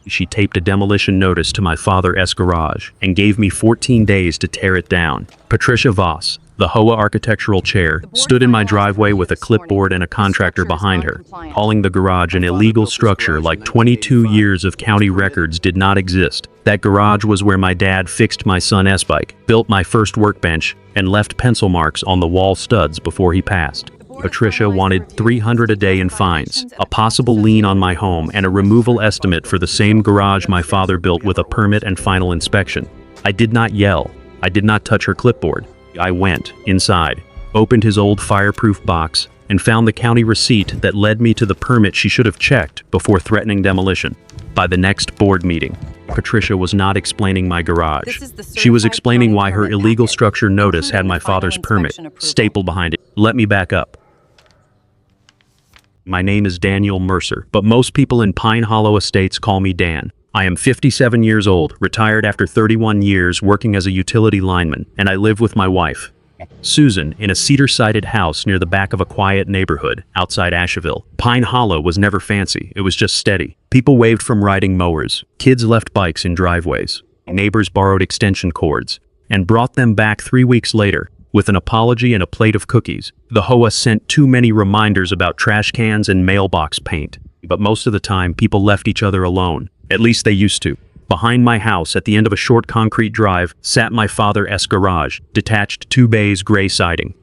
She taped a demolition notice to my father's garage and gave me 14 days to tear it down. Patricia Voss, the HOA architectural chair, stood in my driveway with a clipboard and a contractor behind her, calling the garage an illegal structure like 22 years of county records did not exist. That garage was where my dad fixed my son's bike, built my first workbench, and left pencil marks on the wall studs before he passed. Patricia wanted $300 a day in fines, a possible lien on my home, and a removal estimate for the same garage my father built with a permit and final inspection. I did not yell. I did not touch her clipboard. I went inside, opened his old fireproof box, and found the county receipt that led me to the permit she should have checked before threatening demolition. By the next board meeting, Patricia was not explaining my garage. She was explaining why her illegal structure notice had my father's permit stapled behind it. Let me back up. My name is Daniel Mercer, but most people in Pine Hollow Estates call me Dan. I am 57 years old, retired after 31 years working as a utility lineman, and I live with my wife, Susan, in a cedar-sided house near the back of a quiet neighborhood outside Asheville. Pine Hollow was never fancy, it was just steady. People waved from riding mowers, kids left bikes in driveways, neighbors borrowed extension cords, and brought them back 3 weeks later, with an apology and a plate of cookies. The HOA sent too many reminders about trash cans and mailbox paint, but most of the time people left each other alone. At least they used to. Behind my house, at the end of a short concrete drive, sat my father's garage, detached 2 bays, gray siding,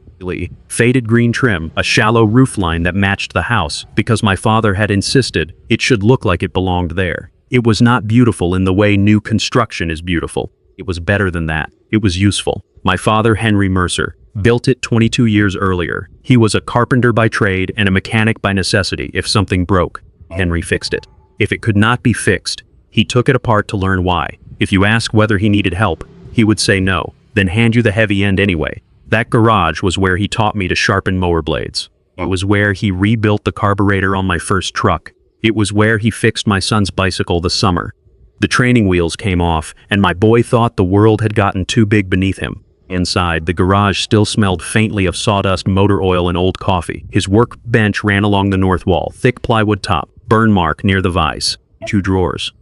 faded green trim, a shallow roofline that matched the house because my father had insisted it should look like it belonged there. It was not beautiful in the way new construction is beautiful. It was better than that. It was useful. My father, Henry Mercer, built it 22 years earlier. He was a carpenter by trade and a mechanic by necessity. If something broke, Henry fixed it. If it could not be fixed, he took it apart to learn why. If you ask whether he needed help, he would say no, then hand you the heavy end anyway. That garage was where he taught me to sharpen mower blades. It was where he rebuilt the carburetor on my first truck. It was where he fixed my son's bicycle this summer. The training wheels came off, and my boy thought the world had gotten too big beneath him. Inside, the garage still smelled faintly of sawdust, motor oil, and old coffee. His workbench ran along the north wall, thick plywood top, burn mark near the vise, 2 drawers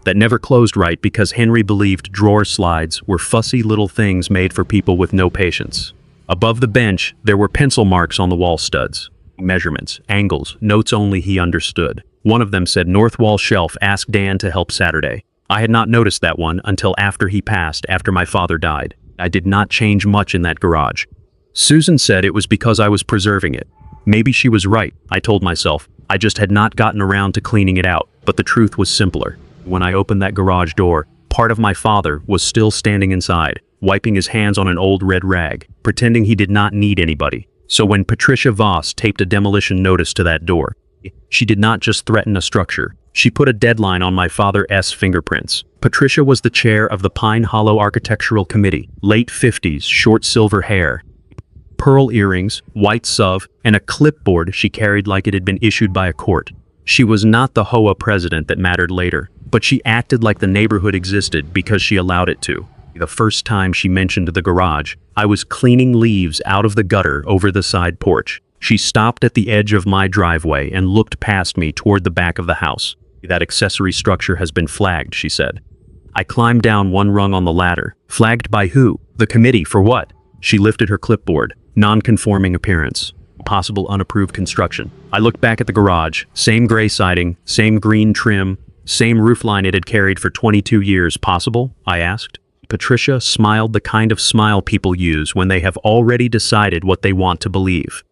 that never closed right because Henry believed drawer slides were fussy little things made for people with no patience. Above the bench, there were pencil marks on the wall studs, measurements, angles, notes only he understood. One of them said north wall shelf, ask Dan to help Saturday. I had not noticed that one until after he passed, after my father died. I did not change much in that garage. Susan said it was because I was preserving it. Maybe she was right, I told myself. I just had not gotten around to cleaning it out, but the truth was simpler. When I opened that garage door, part of my father was still standing inside, wiping his hands on an old red rag, pretending he did not need anybody. So when Patricia Voss taped a demolition notice to that door, she did not just threaten a structure. She put a deadline on my father's fingerprints. Patricia was the chair of the Pine Hollow Architectural Committee, late 50s, short silver hair, pearl earrings, white suv, and a clipboard she carried like it had been issued by a court. She was not the HOA president that mattered later, but she acted like the neighborhood existed because she allowed it to. The first time she mentioned the garage, I was cleaning leaves out of the gutter over the side porch. She stopped at the edge of my driveway and looked past me toward the back of the house. That accessory structure has been flagged, she said. I climbed down 1 rung on the ladder. Flagged by who? The committee, for what? She lifted her clipboard. Non-conforming appearance. Possible unapproved construction. I looked back at the garage. Same gray siding, same green trim, same roofline it had carried for 22 years. Possible? I asked. Patricia smiled the kind of smile people use when they have already decided what they want to believe.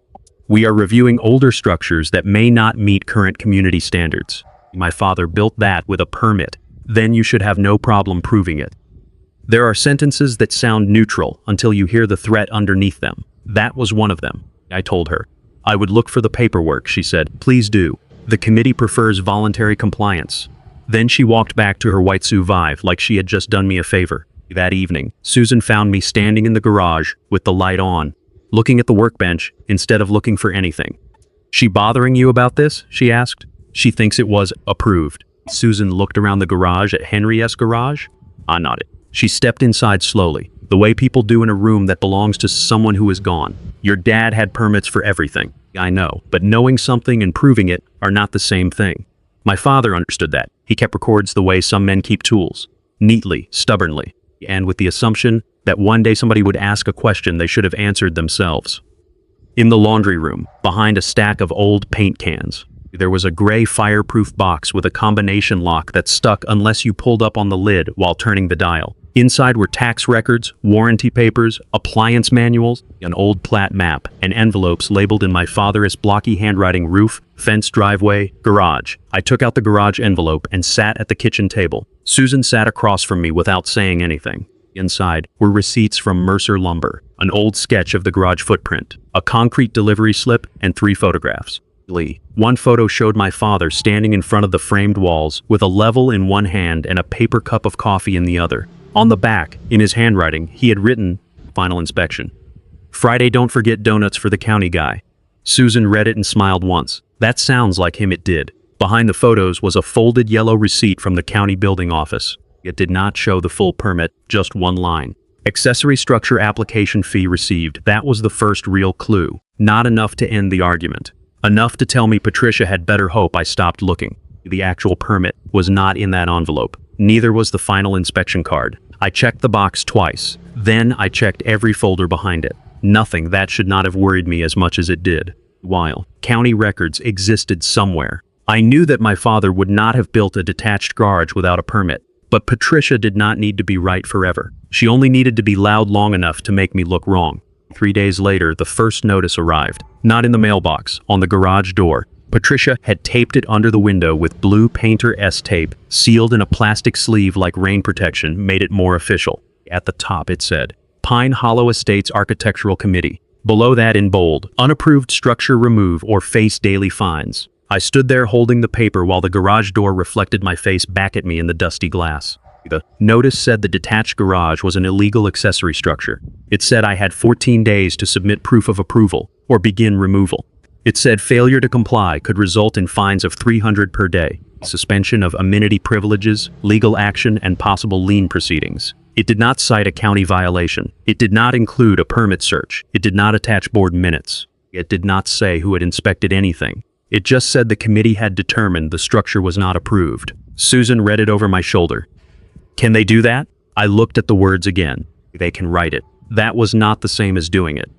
We are reviewing older structures that may not meet current community standards. My father built that with a permit. Then you should have no problem proving it. There are sentences that sound neutral until you hear the threat underneath them. That was one of them, I told her. I would look for the paperwork, she said. Please do. The committee prefers voluntary compliance. Then she walked back to her white Suv like she had just done me a favor. That evening, Susan found me standing in the garage with the light on, looking at the workbench instead of looking for anything. She bothering you about this? She asked. She thinks it was approved. Susan looked around the garage at Henry's garage. I nodded. She stepped inside slowly, the way people do in a room that belongs to someone who is gone. Your dad had permits for everything. I know, but knowing something and proving it are not the same thing. My father understood that. He kept records the way some men keep tools, neatly, stubbornly, and with the assumption that one day somebody would ask a question they should have answered themselves. In the laundry room, behind a stack of old paint cans, there was a gray fireproof box with a combination lock that stuck unless you pulled up on the lid while turning the dial. Inside were tax records, warranty papers, appliance manuals, an old plat map, and envelopes labeled in my father's blocky handwriting: roof, fence, driveway, garage. I took out the garage envelope and sat at the kitchen table. Susan sat across from me without saying anything. Inside were receipts from Mercer Lumber, an old sketch of the garage footprint, a concrete delivery slip, and 3 photographs. One photo showed my father standing in front of the framed walls with a level in one hand and a paper cup of coffee in the other. On the back, in his handwriting, he had written, "Final inspection. Friday, don't forget donuts for the county guy." Susan read it and smiled once. That sounds like him, it did. Behind the photos was a folded yellow receipt from the county building office. It did not show the full permit, just one line. Accessory structure application fee received. That was the first real clue. Not enough to end the argument. Enough to tell me Patricia had better hope I stopped looking. The actual permit was not in that envelope. Neither was the final inspection card. I checked the box twice. Then I checked every folder behind it. Nothing. That should not have worried me as much as it did. While county records existed somewhere, I knew that my father would not have built a detached garage without a permit. But Patricia did not need to be right forever. She only needed to be loud long enough to make me look wrong. 3 days later, the first notice arrived. Not in the mailbox, on the garage door. Patricia had taped it under the window with blue Painter S tape, sealed in a plastic sleeve like rain protection, made it more official. At the top it said, Pine Hollow Estates Architectural Committee. Below that in bold, unapproved structure remove or face daily fines. I stood there holding the paper while the garage door reflected my face back at me in the dusty glass. The notice said the detached garage was an illegal accessory structure. It said I had 14 days to submit proof of approval or begin removal. It said failure to comply could result in fines of $300 per day, suspension of amenity privileges, legal action, and possible lien proceedings. It did not cite a county violation. It did not include a permit search. It did not attach board minutes. It did not say who had inspected anything. It just said the committee had determined the structure was not approved. Susan read it over my shoulder. Can they do that? I looked at the words again. They can write it. That was not the same as doing it.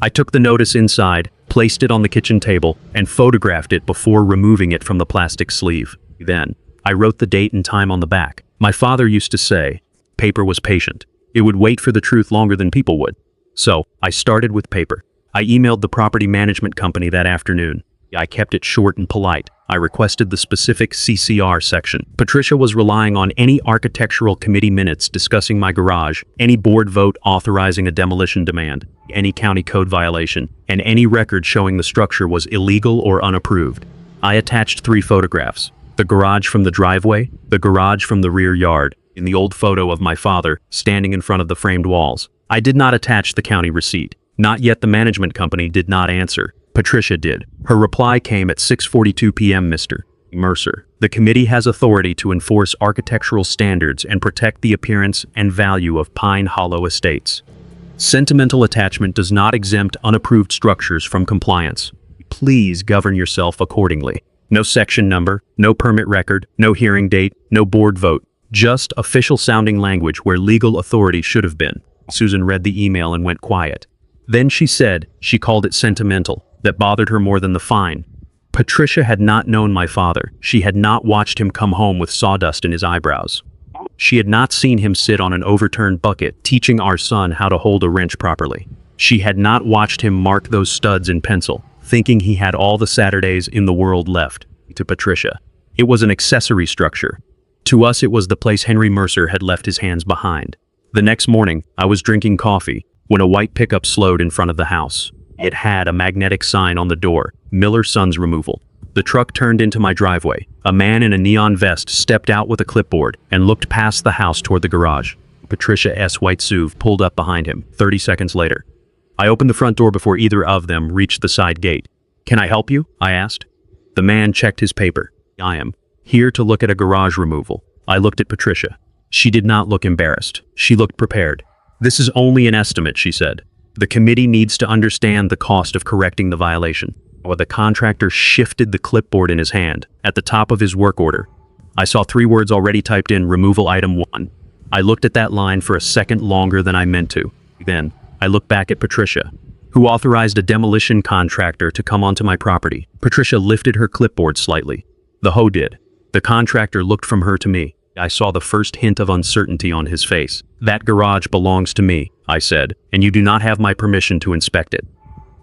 I took the notice inside, placed it on the kitchen table, and photographed it before removing it from the plastic sleeve. Then, I wrote the date and time on the back. My father used to say, paper was patient. It would wait for the truth longer than people would. So, I started with paper. I emailed the property management company that afternoon. I kept it short and polite. I requested the specific CCR section. Patricia was relying on any architectural committee minutes discussing my garage, any board vote authorizing a demolition demand, any county code violation, and any record showing the structure was illegal or unapproved. I attached 3 photographs: the garage from the driveway, the garage from the rear yard, and the old photo of my father standing in front of the framed walls. I did not attach the county receipt. Not yet. The management company did not answer. Patricia did. Her reply came at 6:42 p.m. Mr. Mercer, the committee has authority to enforce architectural standards and protect the appearance and value of Pine Hollow Estates. Sentimental attachment does not exempt unapproved structures from compliance. Please govern yourself accordingly. No section number, no permit record, no hearing date, no board vote. Just official-sounding language where legal authority should have been. Susan read the email and went quiet. Then she said she called it sentimental. That bothered her more than the fine. Patricia had not known my father. She had not watched him come home with sawdust in his eyebrows. She had not seen him sit on an overturned bucket teaching our son how to hold a wrench properly. She had not watched him mark those studs in pencil, thinking he had all the Saturdays in the world left. To Patricia, it was an accessory structure. To us, it was the place Henry Mercer had left his hands behind. The next morning, I was drinking coffee when a white pickup slowed in front of the house. It had a magnetic sign on the door, Miller Sons Removal. The truck turned into my driveway. A man in a neon vest stepped out with a clipboard and looked past the house toward the garage. Patricia S. White SUV pulled up behind him, 30 seconds later. I opened the front door before either of them reached the side gate. Can I help you? I asked. The man checked his paper. I am here to look at a garage removal. I looked at Patricia. She did not look embarrassed. She looked prepared. This is only an estimate, she said. The committee needs to understand the cost of correcting the violation. Or the contractor shifted the clipboard in his hand. At the top of his work order, I saw 3 words already typed in: removal item 1. I looked at that line for a second longer than I meant to. Then, I looked back at Patricia, who authorized a demolition contractor to come onto my property. Patricia lifted her clipboard slightly. The hoe did. The contractor looked from her to me. I saw the first hint of uncertainty on his face. "That garage belongs to me," I said, "and you do not have my permission to inspect it."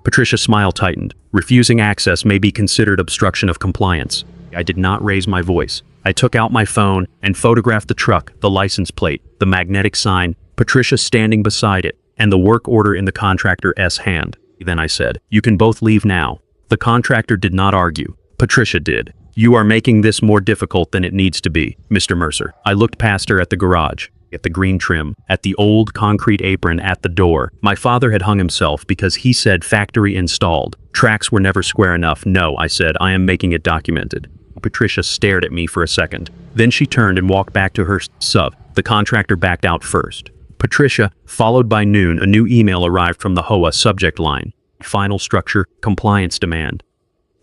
Patricia's smile tightened. "Refusing access may be considered obstruction of compliance." I did not raise my voice. I took out my phone and photographed the truck, the license plate, the magnetic sign, Patricia standing beside it, and the work order in the contractor's hand. Then I said, "You can both leave now." The contractor did not argue. Patricia did. "You are making this more difficult than it needs to be, Mr. Mercer." I looked past her at the garage, at the green trim, at the old concrete apron at the door. My father had hung himself because he said factory installed. Tracks were never square enough. "No," I said, "I am making it documented." Patricia stared at me for a second. Then she turned and walked back to her sub. The contractor backed out first. Patricia, followed by noon, a new email arrived from the HOA subject line. Final structure, compliance demand.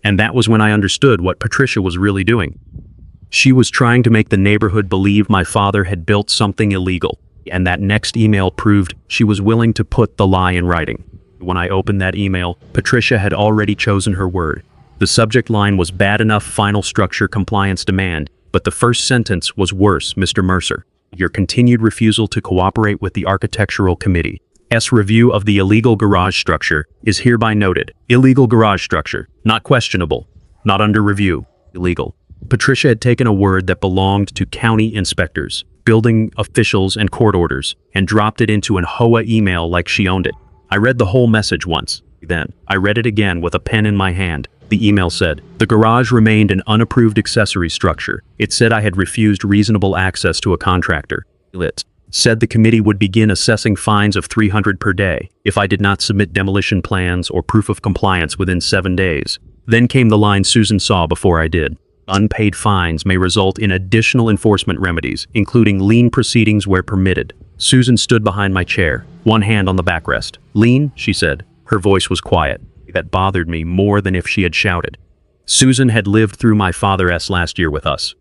And that was when I understood what Patricia was really doing. She was trying to make the neighborhood believe my father had built something illegal, and that next email proved she was willing to put the lie in writing. When I opened that email, Patricia had already chosen her word. The subject line was bad enough, final structure, compliance demand, but the first sentence was worse, Mr. Mercer. Your continued refusal to cooperate with the Architectural Committee's review of the illegal garage structure is hereby noted. Illegal garage structure, not questionable, not under review, illegal. Patricia had taken a word that belonged to county inspectors, building officials, and court orders, and dropped it into an HOA email like she owned it. I read the whole message once. Then, I read it again with a pen in my hand. The email said, "The garage remained an unapproved accessory structure. It said I had refused reasonable access to a contractor. It said the committee would begin assessing fines of $300 per day if I did not submit demolition plans or proof of compliance within 7 days. Then came the line Susan saw before I did. Unpaid fines may result in additional enforcement remedies, including lien proceedings where permitted." Susan stood behind my chair, one hand on the backrest. "Lien?" she said. Her voice was quiet. That bothered me more than if she had shouted. Susan had lived through my father's last year with us.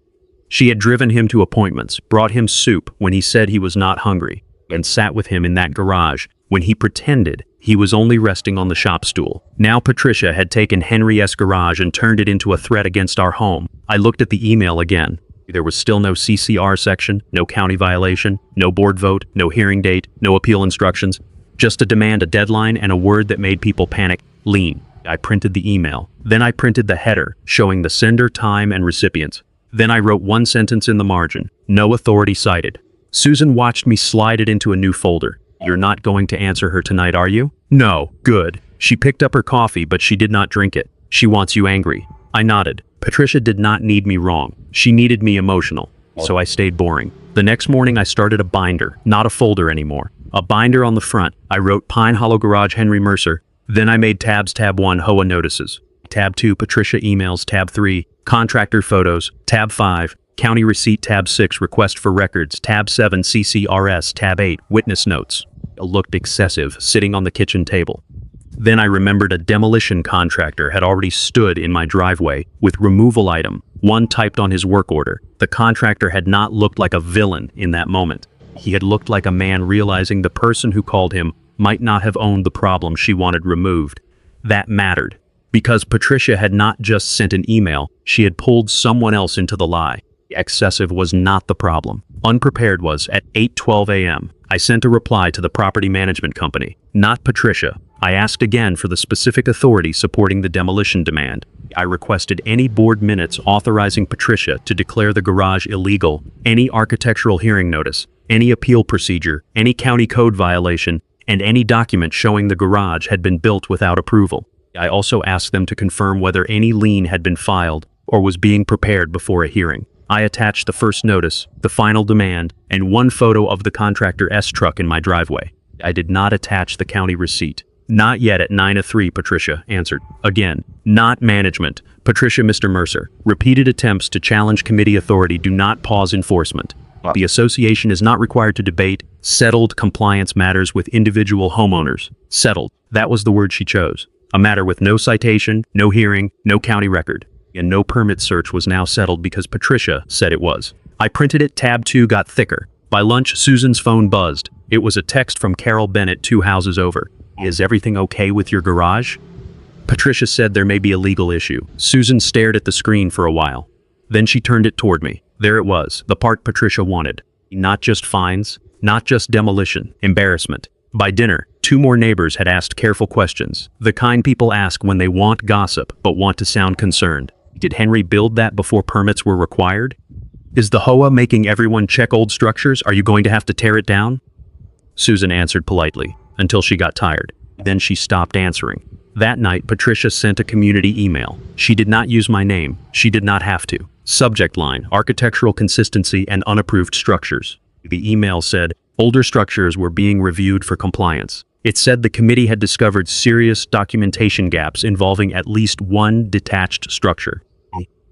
She had driven him to appointments, brought him soup when he said he was not hungry, and sat with him in that garage when he pretended he was only resting on the shop stool. Now Patricia had taken Henry's garage and turned it into a threat against our home. I looked at the email again. There was still no CCR section, no county violation, no board vote, no hearing date, no appeal instructions. Just a demand, a deadline, and a word that made people panic: lien. I printed the email. Then I printed the header, showing the sender, time, and recipients. Then I wrote one sentence in the margin: no authority cited. Susan watched me slide it into a new folder. "You're not going to answer her tonight, are you?" "No." "Good." She picked up her coffee, but she did not drink it. "She wants you angry." I nodded. Patricia did not need me wrong. She needed me emotional. So I stayed boring. The next morning I started a binder, not a folder anymore. A binder on the front. I wrote Pine Hollow Garage Henry Mercer. Then I made tabs: tab 1, HOA notices. Tab 2, Patricia emails. Tab 3, contractor photos. Tab 5, county receipt. Tab 6, request for records. Tab 7, CCRS. Tab 8, witness notes. It looked excessive, sitting on the kitchen table. Then I remembered a demolition contractor had already stood in my driveway with removal item 1 typed on his work order. The contractor had not looked like a villain in that moment. He had looked like a man realizing the person who called him might not have owned the problem she wanted removed. That mattered, because Patricia had not just sent an email, she had pulled someone else into the lie. Excessive was not the problem. Unprepared was. At 8:12 a.m., I sent a reply to the property management company, not Patricia. I asked again for the specific authority supporting the demolition demand. I requested any board minutes authorizing Patricia to declare the garage illegal, any architectural hearing notice, any appeal procedure, any county code violation, and any document showing the garage had been built without approval. I also asked them to confirm whether any lien had been filed or was being prepared before a hearing. I attached the first notice, the final demand, and one photo of the contractor's truck in my driveway. I did not attach the county receipt. "Not yet at 9:03, Patricia answered. Again, not management. Patricia, Mr. Mercer. Repeated attempts to challenge committee authority do not pause enforcement. The association is not required to debate settled compliance matters with individual homeowners." Settled. That was the word she chose. A matter with no citation, no hearing, no county record. and no permit search was now settled because Patricia said it was. I printed it, tab 2 got thicker. By lunch, Susan's phone buzzed. It was a text from Carol Bennett 2 houses over. Is everything okay with your garage? Patricia said there may be a legal issue. Susan stared at the screen for a while. Then she turned it toward me. There it was, the part Patricia wanted. Not just fines, not just demolition, embarrassment. By dinner, 2 more neighbors had asked careful questions, the kind people ask when they want gossip but want to sound concerned. Did Henry build that before permits were required? Is the HOA making everyone check old structures? Are you going to have to tear it down? Susan answered politely, until she got tired. Then she stopped answering. That night, Patricia sent a community email. She did not use my name. She did not have to. Subject line, architectural consistency and unapproved structures. The email said, older structures were being reviewed for compliance. It said the committee had discovered serious documentation gaps involving at least 1 detached structure.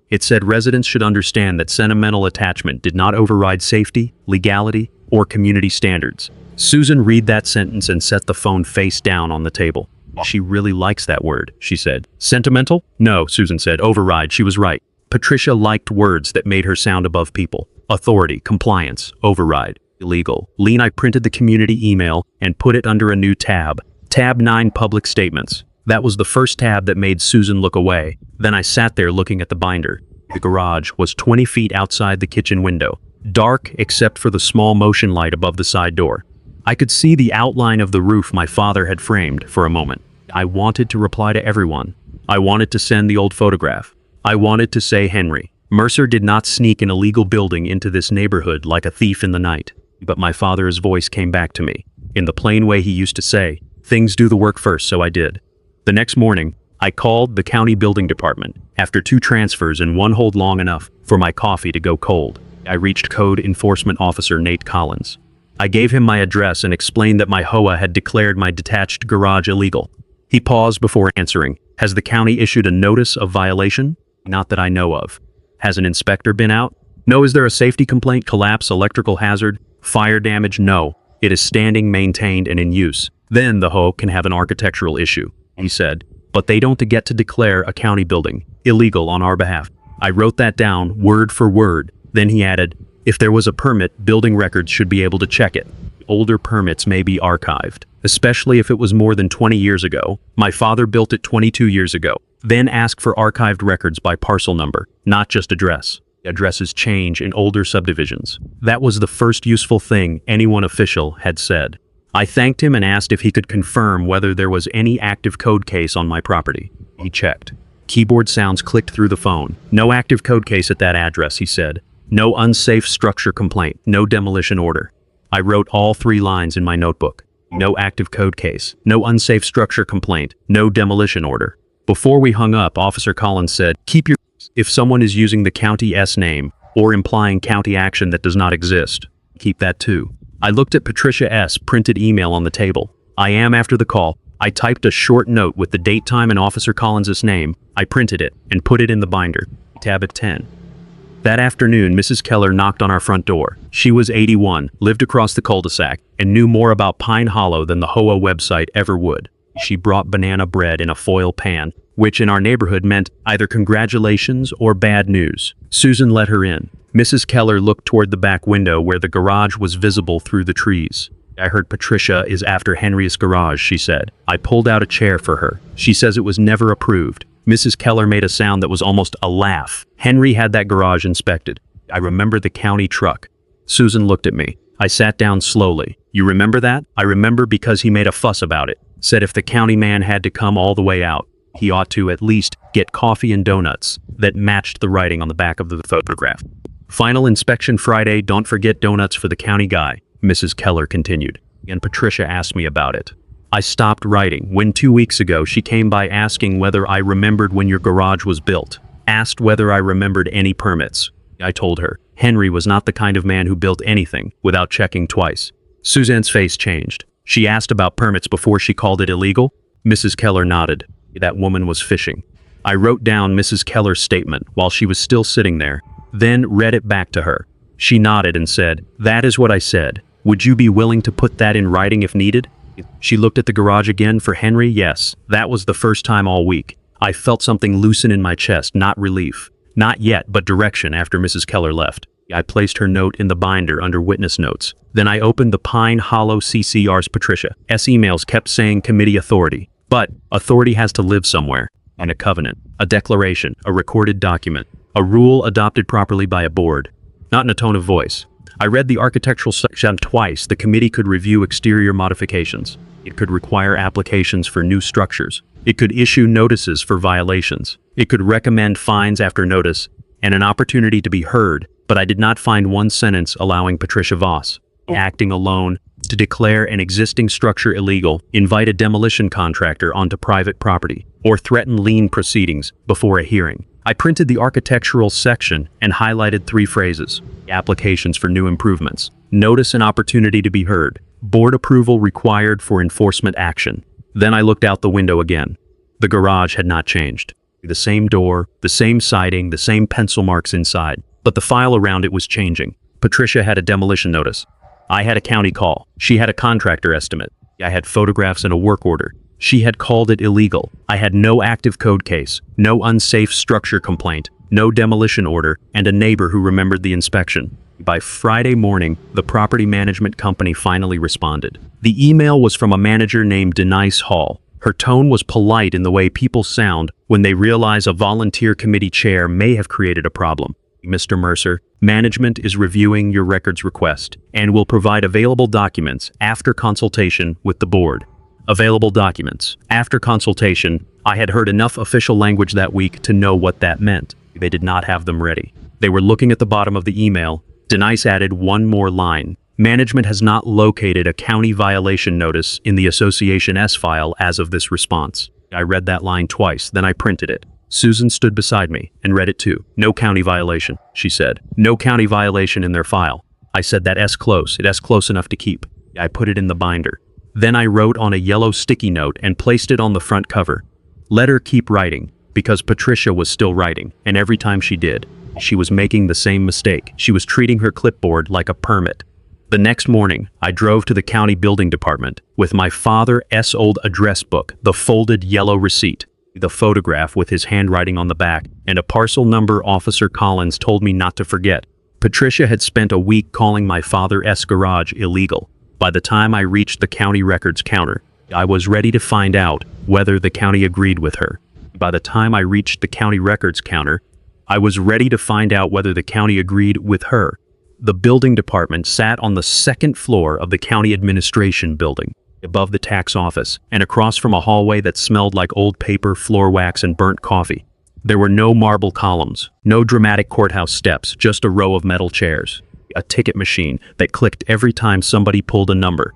It said residents should understand that sentimental attachment did not override safety, legality, or community standards. Susan read that sentence and set the phone face down on the table. She really likes that word, she said. Sentimental? No, Susan said. Override. She was right. Patricia liked words that made her sound above people. Authority, compliance, override, illegal. Lien. I printed the community email and put it under a new tab. Tab 9, public statements. That was the first tab that made Susan look away. Then I sat there looking at the binder. The garage was 20 feet outside the kitchen window, dark except for the small motion light above the side door. I could see the outline of the roof my father had framed for a moment. I wanted to reply to everyone. I wanted to send the old photograph. I wanted to say Henry Mercer did not sneak an illegal building into this neighborhood like a thief in the night. But my father's voice came back to me. In the plain way he used to say, things do the work first, so I did. The next morning, I called the county building department. After 2 transfers and 1 hold long enough for my coffee to go cold, I reached Code Enforcement Officer Nate Collins. I gave him my address and explained that my HOA had declared my detached garage illegal. He paused before answering. Has the county issued a notice of violation? Not that I know of. Has an inspector been out? No. Is there a safety complaint, collapse, electrical hazard, fire damage? No. It is standing, maintained, and in use. Then the HOA can have an architectural issue, he said. But they don't get to declare a county building illegal on our behalf. I wrote that down word for word. Then he added, if there was a permit, building records should be able to check it. Older permits may be archived, especially if it was more than 20 years ago. My father built it 22 years ago. Then ask for archived records by parcel number, not just address. Addresses change in older subdivisions. That was the first useful thing anyone official had said. I thanked him and asked if he could confirm whether there was any active code case on my property. He checked. Keyboard sounds clicked through the phone. No active code case at that address, he said. No unsafe structure complaint. No demolition order. I wrote all 3 lines in my notebook. No active code case. No unsafe structure complaint. No demolition order. Before we hung up, Officer Collins said, keep your... If someone is using the county S name or implying county action that does not exist, keep that too. I looked at Patricia S. printed email on the table. I am after the call. I typed a short note with the date, time, and Officer Collins' name. I printed it and put it in the binder. Tab at 10. That afternoon, Mrs. Keller knocked on our front door. She was 81, lived across the cul-de-sac, and knew more about Pine Hollow than the HOA website ever would. She brought banana bread in a foil pan, which in our neighborhood meant either congratulations or bad news. Susan let her in. Mrs. Keller looked toward the back window where the garage was visible through the trees. I heard Patricia is after Henry's garage, she said. I pulled out a chair for her. She says it was never approved. Mrs. Keller made a sound that was almost a laugh. Henry had that garage inspected. I remember the county truck. Susan looked at me. I sat down slowly. You remember that? I remember because he made a fuss about it. Said if the county man had to come all the way out, he ought to at least get coffee and donuts that matched the writing on the back of the photograph. Final inspection Friday, don't forget donuts for the county guy, Mrs. Keller continued. And Patricia asked me about it. I stopped writing when 2 weeks ago she came by asking whether I remembered when your garage was built. Asked whether I remembered any permits. I told her Henry was not the kind of man who built anything without checking twice. Suzanne's face changed. She asked about permits before she called it illegal. Mrs. Keller nodded. That woman was fishing. I wrote down Mrs. Keller's statement while she was still sitting there, then read it back to her. She nodded and said, that is what I said. Would you be willing to put that in writing if needed? She looked at the garage again for Henry. Yes, that was the first time all week. I felt something loosen in my chest, not relief. Not yet, but direction after Mrs. Keller left. I placed her note in the binder under witness notes. Then I opened the Pine Hollow CCR's Patricia's emails kept saying committee authority. But authority has to live somewhere. And a covenant, a declaration, a recorded document, a rule adopted properly by a board. Not in a tone of voice. I read the architectural section twice. The committee could review exterior modifications. It could require applications for new structures. It could issue notices for violations. It could recommend fines after notice and an opportunity to be heard, but I did not find one sentence allowing Patricia Voss, acting alone, to declare an existing structure illegal, invite a demolition contractor onto private property, or threaten lien proceedings before a hearing. I printed the architectural section and highlighted 3 phrases: applications for new improvements, notice and opportunity to be heard, board approval required for enforcement action. Then I looked out the window again. The garage had not changed. The same door, the same siding, the same pencil marks inside, but the file around it was changing. Patricia had a demolition notice. I had a county call. She had a contractor estimate. I had photographs and a work order. She had called it illegal. I had no active code case, no unsafe structure complaint, no demolition order, and a neighbor who remembered the inspection. By Friday morning, the property management company finally responded. The email was from a manager named Denise Hall. Her tone was polite in the way people sound when they realize a volunteer committee chair may have created a problem. Mr. Mercer, management is reviewing your records request and will provide available documents after consultation with the board. Available documents. After consultation, I had heard enough official language that week to know what that meant. They did not have them ready. They were looking at the bottom of the email. Denise added one more line. Management has not located a county violation notice in the Association S file as of this response. I read that line twice, then I printed it. Susan stood beside me and read it too. No county violation, she said. No county violation in their file. I said that S close. It S close enough to keep. I put it in the binder. Then I wrote on a yellow sticky note and placed it on the front cover. Let her keep writing, because Patricia was still writing, and every time she did, she was making the same mistake. She was treating her clipboard like a permit. The next morning, I drove to the county building department with my father's old address book, the folded yellow receipt, the photograph with his handwriting on the back, and a parcel number Officer Collins told me not to forget. Patricia had spent a week calling my father's garage illegal. By the time I reached the county records counter, I was ready to find out whether the county agreed with her. By the time I reached the county records counter, I was ready to find out whether the county agreed with her. The building department sat on the second floor of the county administration building, above the tax office, and across from a hallway that smelled like old paper, floor wax, and burnt coffee. There were no marble columns, no dramatic courthouse steps, just a row of metal chairs, a ticket machine that clicked every time somebody pulled a number,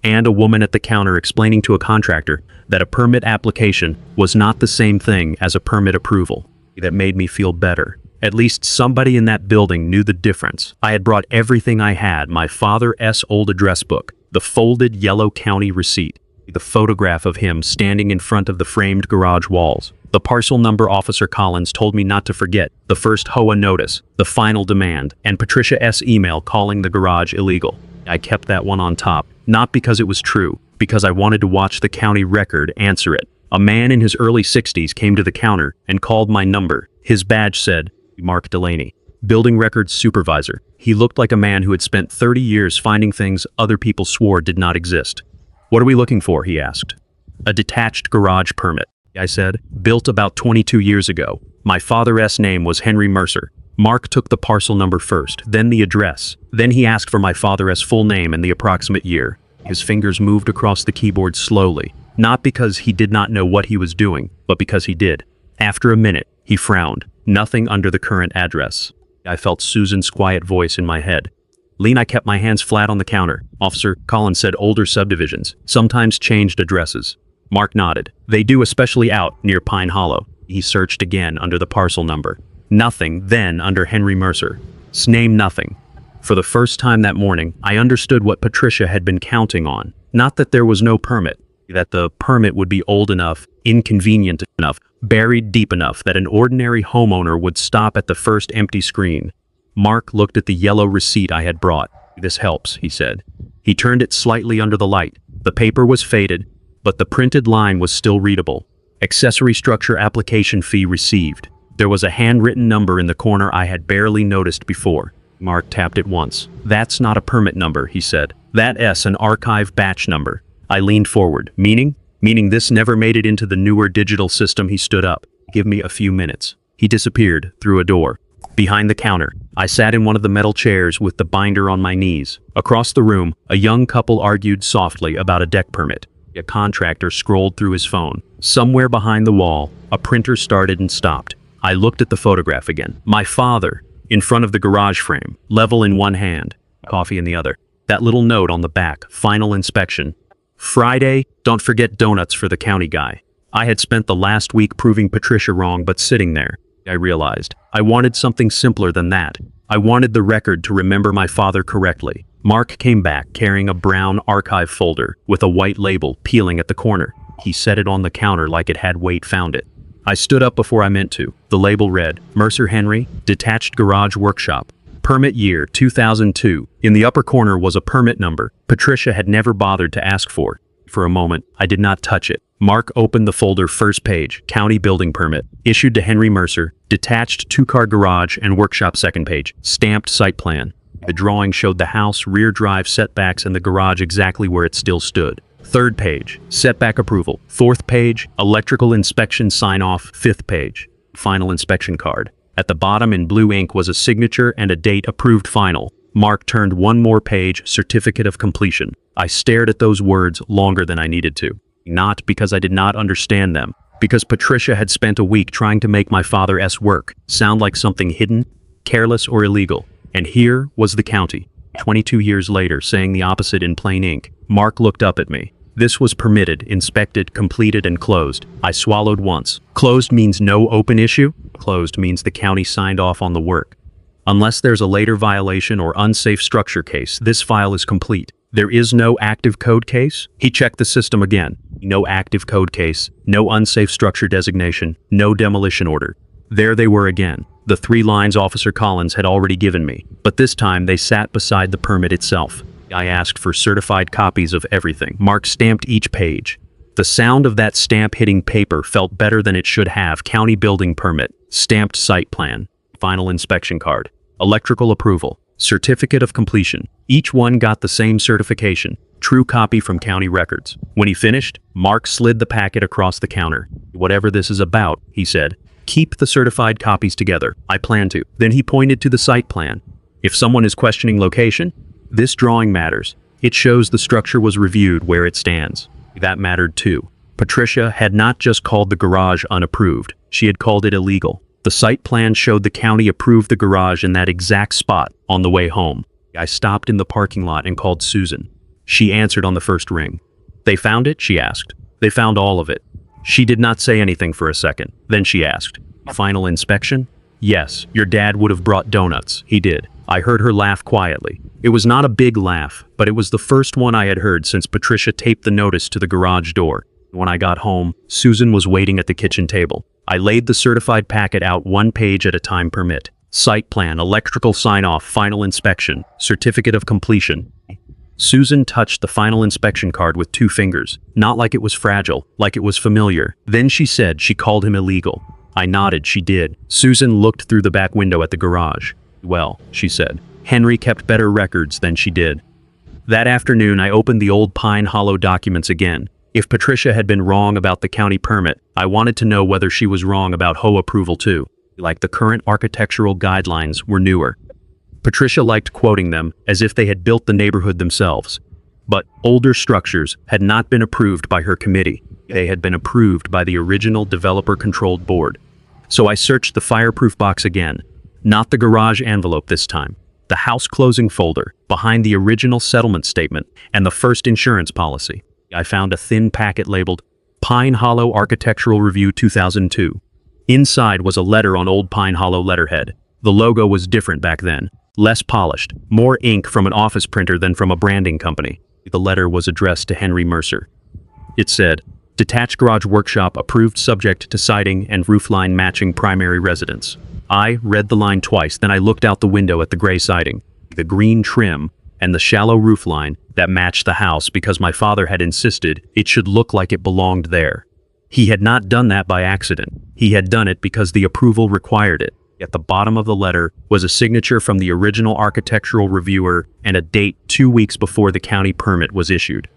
and a woman at the counter explaining to a contractor that a permit application was not the same thing as a permit approval. That made me feel better. At least somebody in that building knew the difference. I had brought everything I had, my father's old address book, the folded yellow county receipt, the photograph of him standing in front of the framed garage walls, the parcel number Officer Collins told me not to forget, the first HOA notice, the final demand, and Patricia's email calling the garage illegal. I kept that one on top, not because it was true, because I wanted to watch the county record answer it. A man in his early 60s came to the counter and called my number. His badge said, Mark Delaney, building records supervisor. He looked like a man who had spent 30 years finding things other people swore did not exist. What are we looking for? He asked. A detached garage permit, I said, built about 22 years ago. My father's name was Henry Mercer. Mark took the parcel number first, then the address. Then he asked for my father's full name and the approximate year. His fingers moved across the keyboard slowly, not because he did not know what he was doing, but because he did. After a minute, he frowned. Nothing under the current address. I felt Susan's quiet voice in my head. Lien, I kept my hands flat on the counter. Officer Collins said older subdivisions sometimes changed addresses. Mark nodded. They do, especially out near Pine Hollow. He searched again under the parcel number. Nothing then under Henry Mercer's name, nothing. For the first time that morning, I understood what Patricia had been counting on. Not that there was no permit, that the permit would be old enough, inconvenient enough, buried deep enough that an ordinary homeowner would stop at the first empty screen. Mark looked at the yellow receipt I had brought. This helps, he said. He turned it slightly under the light. The paper was faded, but the printed line was still readable. Accessory structure application fee received. There was a handwritten number in the corner I had barely noticed before. Mark tapped it once. That's not a permit number, he said. That S an archive batch number. I leaned forward. Meaning? Meaning this never made it into the newer digital system. He stood up. Give me a few minutes. He disappeared through a door. Behind the counter, I sat in one of the metal chairs with the binder on my knees. Across the room, a young couple argued softly about a deck permit. A contractor scrolled through his phone. Somewhere behind the wall, a printer started and stopped. I looked at the photograph again. My father, in front of the garage frame, level in one hand, coffee in the other. That little note on the back, final inspection. Friday, don't forget donuts for the county guy. I had spent the last week proving Patricia wrong, but sitting there, I realized I wanted something simpler than that. I wanted the record to remember my father correctly. Mark came back carrying a brown archive folder with a white label peeling at the corner. He set it on the counter like it had weight found it. I stood up before I meant to. The label read, Mercer Henry, Detached Garage Workshop. Permit year 2002. In the upper corner was a permit number Patricia had never bothered to ask for. For a moment, I did not touch it. Mark opened the folder. First page, county building permit, issued to Henry Mercer, detached two-car garage and workshop. Second page, stamped site plan. The drawing showed the house, rear drive setbacks, and the garage exactly where it still stood. Third page, setback approval. Fourth page, electrical inspection sign-off. Fifth page, final inspection card. At the bottom in blue ink was a signature and a date, approved final. Mark turned one more page, certificate of completion. I stared at those words longer than I needed to. Not because I did not understand them, because Patricia had spent a week trying to make my father's work sound like something hidden, careless, or illegal. And here was the county, 22 years later, saying the opposite in plain ink. Mark looked up at me. This was permitted, inspected, completed, and closed. I swallowed once. Closed means no open issue. Closed means the county signed off on the work. Unless there's a later violation or unsafe structure case, this file is complete. There is no active code case. He checked the system again. No active code case, no unsafe structure designation, no demolition order. There they were again. The 3 lines Officer Collins had already given me, but this time they sat beside the permit itself. I asked for certified copies of everything. Mark stamped each page. The sound of that stamp hitting paper felt better than it should have. County building permit, stamped site plan, final inspection card, electrical approval, certificate of completion. Each one got the same certification, true copy from county records. When he finished, Mark slid the packet across the counter. Whatever this is about, he said, keep the certified copies together. I plan to. Then he pointed to the site plan. If someone is questioning location, this drawing matters. It shows the structure was reviewed where it stands. That mattered too. Patricia had not just called the garage unapproved, she had called it illegal. The site plan showed the county approved the garage in that exact spot on the way home. I stopped in the parking lot and called Susan. She answered on the first ring. They found it? She asked. They found all of it. She did not say anything for a second. Then she asked, final inspection? Yes, your dad would have brought donuts. He did. I heard her laugh quietly. It was not a big laugh, but it was the first one I had heard since Patricia taped the notice to the garage door. When I got home, Susan was waiting at the kitchen table. I laid the certified packet out 1 page at a time. Permit, site plan, electrical sign-off, final inspection, certificate of completion. Susan touched the final inspection card with 2 fingers, not like it was fragile, like it was familiar. Then she said she called him illegal. I nodded. She did. Susan looked through the back window at the garage. Well, she said, Henry kept better records than she did. That afternoon, I opened the old Pine Hollow documents again. If Patricia had been wrong about the county permit, I wanted to know whether she was wrong about HOA approval too. Like the current architectural guidelines were newer. Patricia liked quoting them as if they had built the neighborhood themselves. But older structures had not been approved by her committee. They had been approved by the original developer-controlled board. So I searched the fireproof box again. Not the garage envelope this time. The house closing folder, behind the original settlement statement and the first insurance policy. I found a thin packet labeled Pine Hollow Architectural Review 2002. Inside was a letter on old Pine Hollow letterhead. The logo was different back then, less polished, more ink from an office printer than from a branding company. The letter was addressed to Henry Mercer. It said, Detached Garage Workshop approved subject to siding and roofline matching primary residence. I read the line twice, then I looked out the window at the gray siding, the green trim, and the shallow roofline that matched the house because my father had insisted it should look like it belonged there. He had not done that by accident. He had done it because the approval required it. At the bottom of the letter was a signature from the original architectural reviewer and a date 2 weeks before the county permit was issued.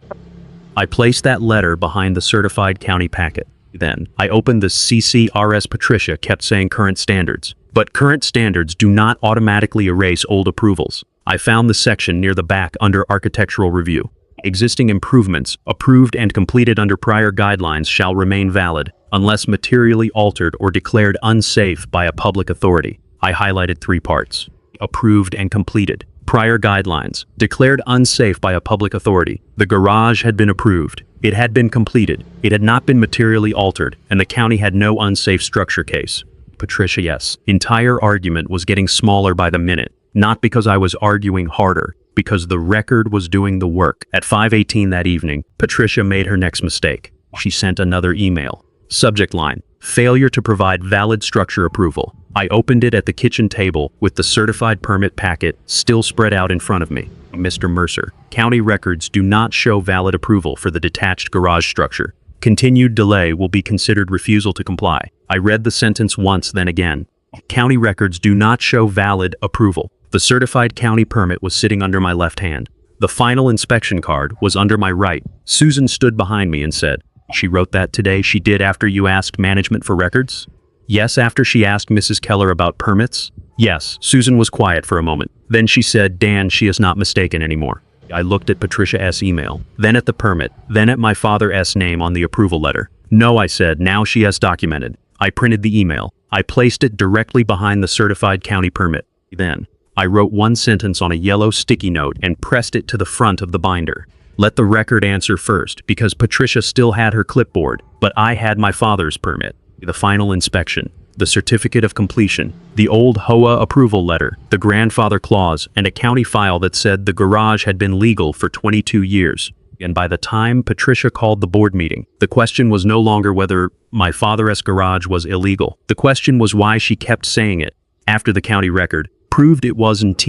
I placed that letter behind the certified county packet. Then, I opened the CCRS. Patricia kept saying current standards. But current standards do not automatically erase old approvals. I found the section near the back under architectural review. Existing improvements, approved and completed under prior guidelines, shall remain valid, unless materially altered or declared unsafe by a public authority. I highlighted 3 parts. Approved and completed. Prior guidelines, declared unsafe by a public authority. The garage had been approved. It had been completed. It had not been materially altered, and the county had no unsafe structure case. Patricia, yes. Entire argument was getting smaller by the minute. Not because I was arguing harder, because the record was doing the work. At 5:18 that evening, Patricia made her next mistake. She sent another email. Subject line: failure to provide valid structure approval. I opened it at the kitchen table with the certified permit packet still spread out in front of me. Mr. Mercer, county records do not show valid approval for the detached garage structure. Continued delay will be considered refusal to comply. I read the sentence once, then again. County records do not show valid approval. The certified county permit was sitting under my left hand. The final inspection card was under my right. Susan stood behind me and said, "She wrote that today. She did after you asked management for records?" "Yes, after she asked Mrs. Keller about permits?" "Yes." Susan was quiet for a moment. Then she said, "Dan, she is not mistaken anymore." I looked at Patricia's email, then at the permit, then at my father's name on the approval letter. "No," I said, "now she has documented." I printed the email. I placed it directly behind the certified county permit. Then, I wrote one sentence on a yellow sticky note and pressed it to the front of the binder. Let the record answer first, because Patricia still had her clipboard, but I had my father's permit. The final inspection, the certificate of completion, the old HOA approval letter, the grandfather clause, and a county file that said the garage had been legal for 22 years. And by the time Patricia called the board meeting, the question was no longer whether my father's garage was illegal. The question was why she kept saying it. After the county record proved it wasn't.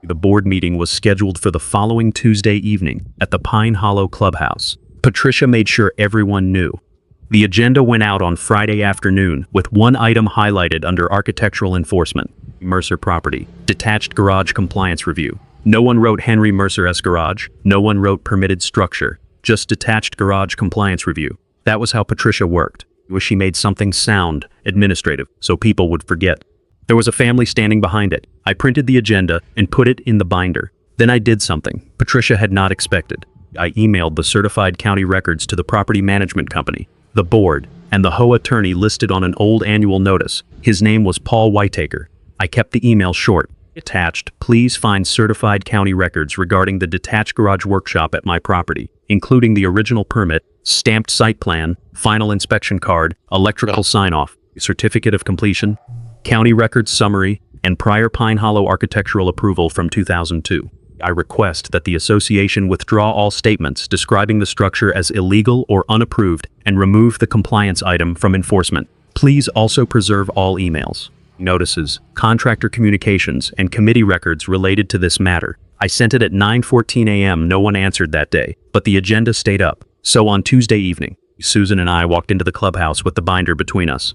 The board meeting was scheduled for the following Tuesday evening at the Pine Hollow Clubhouse. Patricia made sure everyone knew. The agenda went out on Friday afternoon with one item highlighted under architectural enforcement. Mercer property, detached garage compliance review. No one wrote Henry Mercer's garage. No one wrote permitted structure. Just detached garage compliance review. That was how Patricia worked. She made something sound administrative so people would forget. There was a family standing behind it. I printed the agenda and put it in the binder. Then I did something Patricia had not expected. I emailed the certified county records to the property management company, the board, and the HOA attorney listed on an old annual notice. His name was Paul Whitaker. I kept the email short. Attached, please find certified county records regarding the detached garage workshop at my property, including the original permit, stamped site plan, final inspection card, electrical sign-off, certificate of completion, county records summary, and prior Pine Hollow architectural approval from 2002. I request that the association withdraw all statements describing the structure as illegal or unapproved and remove the compliance item from enforcement. Please also preserve all emails, notices, contractor communications, and committee records related to this matter. I sent it at 9:14 a.m. No one answered that day, but the agenda stayed up. So on Tuesday evening, Susan and I walked into the clubhouse with the binder between us.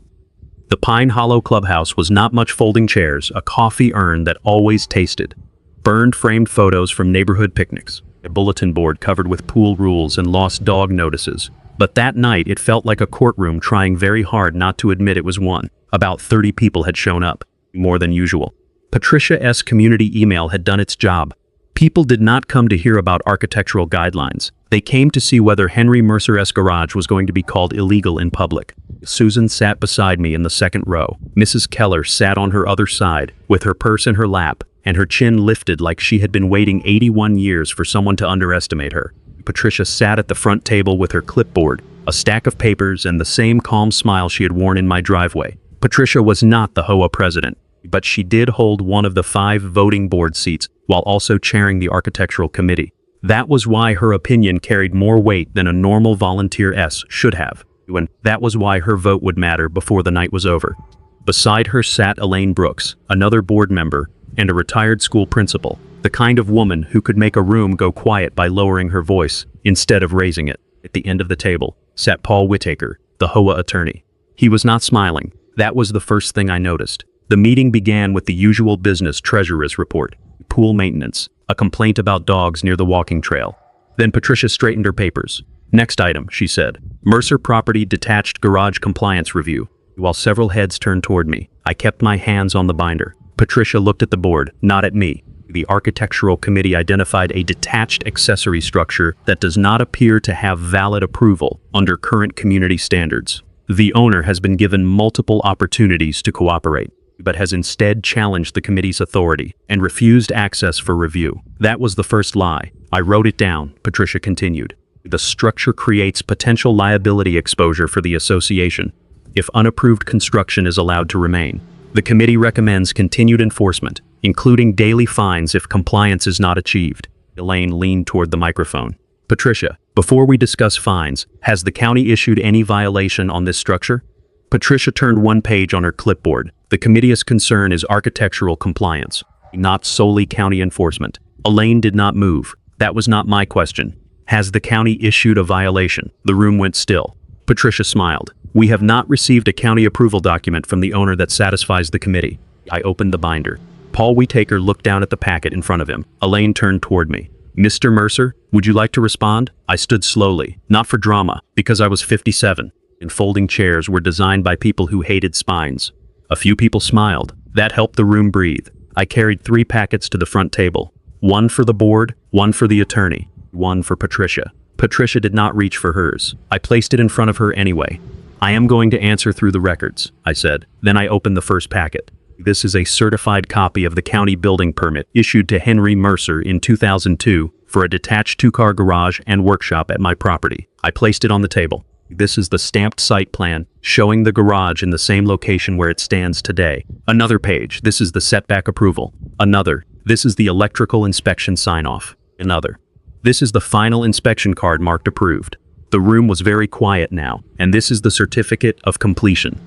The Pine Hollow Clubhouse was not much folding chairs, a coffee urn that always tasted, burned framed photos from neighborhood picnics, a bulletin board covered with pool rules and lost dog notices. But that night it felt like a courtroom trying very hard not to admit it was one. About 30 people had shown up, more than usual. Patricia's community email had done its job. People did not come to hear about architectural guidelines. They came to see whether Henry Mercer's garage was going to be called illegal in public. Susan sat beside me in the second row. Mrs. Keller sat on her other side, with her purse in her lap, and her chin lifted like she had been waiting 81 years for someone to underestimate her. Patricia sat at the front table with her clipboard, a stack of papers, and the same calm smile she had worn in my driveway. Patricia was not the HOA president, but she did hold one of the 5 voting board seats while also chairing the architectural committee. That was why her opinion carried more weight than a normal volunteer should have, and that was why her vote would matter before the night was over. Beside her sat Elaine Brooks, another board member, and a retired school principal, the kind of woman who could make a room go quiet by lowering her voice instead of raising it. At the end of the table sat Paul Whitaker, the HOA attorney. He was not smiling. That was the first thing I noticed. The meeting began with the usual business treasurer's report, pool maintenance, a complaint about dogs near the walking trail. Then Patricia straightened her papers. Next item, she said, Mercer Property Detached Garage Compliance Review. While several heads turned toward me, I kept my hands on the binder. Patricia looked at the board, not at me. The architectural committee identified a detached accessory structure that does not appear to have valid approval under current community standards. The owner has been given multiple opportunities to cooperate, but has instead challenged the committee's authority and refused access for review. That was the first lie. I wrote it down, Patricia continued. The structure creates potential liability exposure for the association if unapproved construction is allowed to remain. The committee recommends continued enforcement, including daily fines if compliance is not achieved. Elaine leaned toward the microphone. Patricia, before we discuss fines, has the county issued any violation on this structure? Patricia turned one page on her clipboard. The committee's concern is architectural compliance, not solely county enforcement. Elaine did not move. That was not my question. Has the county issued a violation? The room went still. Patricia smiled. We have not received a county approval document from the owner that satisfies the committee. I opened the binder. Paul Whittaker looked down at the packet in front of him. Elaine turned toward me. Mr. Mercer, would you like to respond? I stood slowly, not for drama, because I was 57, and folding chairs were designed by people who hated spines. A few people smiled. That helped the room breathe. I carried 3 packets to the front table. One for the board, one for the attorney, one for Patricia. Patricia did not reach for hers. I placed it in front of her anyway. I am going to answer through the records, I said. Then I opened the first packet. This is a certified copy of the county building permit issued to Henry Mercer in 2002 for a detached 2-car garage and workshop at my property. I placed it on the table. This is the stamped site plan showing the garage in the same location where it stands today. Another page. This is the setback approval. Another. This is the electrical inspection sign-off. Another. This is the final inspection card marked approved. The room was very quiet now, and this is the certificate of completion.